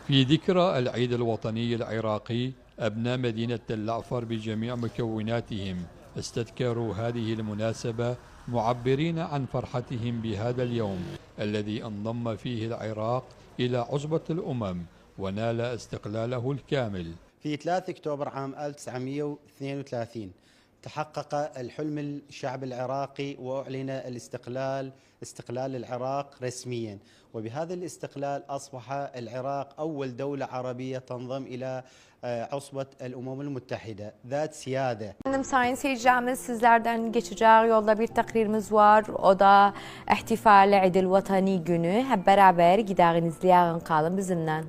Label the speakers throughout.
Speaker 1: في ذكرى العيد الوطني العراقي، أبناء مدينة تل عفر بجميع مكوناتهم استذكروا هذه المناسبة معبرين عن فرحتهم بهذا اليوم الذي انضم فيه العراق إلى عصبة الأمم ونال استقلاله الكامل.
Speaker 2: في 3 أكتوبر عام 1932 تحقق الحلم الشعب العراقي وأعلن استقلال العراق رسميا، وبهذا الاستقلال أصبح العراق أول دولة عربية تنضم إلى عصبة الأمم المتحدة ذات سيادة.
Speaker 3: Sayın seyircilerimiz, sizlerden geçeceği yolda bir takririmiz var. O da ihtifal İdil Vatani günü. Hep beraber gidelim, izleyelim, kalın bizimle.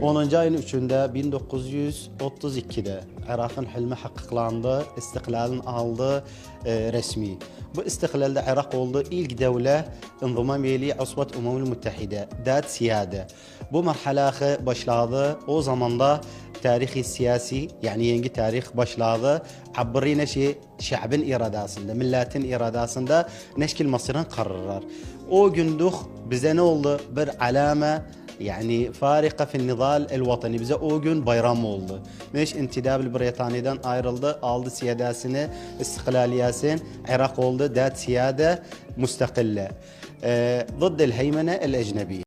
Speaker 2: 10. ayın 3'ünde 1932'de Irak'ın hilmi hakkıklandı, istiklalini aldı resmi. Bu istiklalde Irak oldu ilk devlet انضمام إلى عصبة الأمم المتحدة ذات سيادة. Bu marhalası başladı. O zaman da tarihi siyasi yani yeni tarih başladı. Abberine şa'bın iradasında, milletin iradasında neşkil Mısır'ın kararlar. O gündük bize ne oldu? Bir alame yani farika fi nizal el vatani, bize o gün bayram oldu. Meş intidab Britanya'dan ayrıldı, aldı siyadasını, istiklaliyasını, Irak oldu ذات سيادة مستقلة ضد الهيمنة الأجنبية.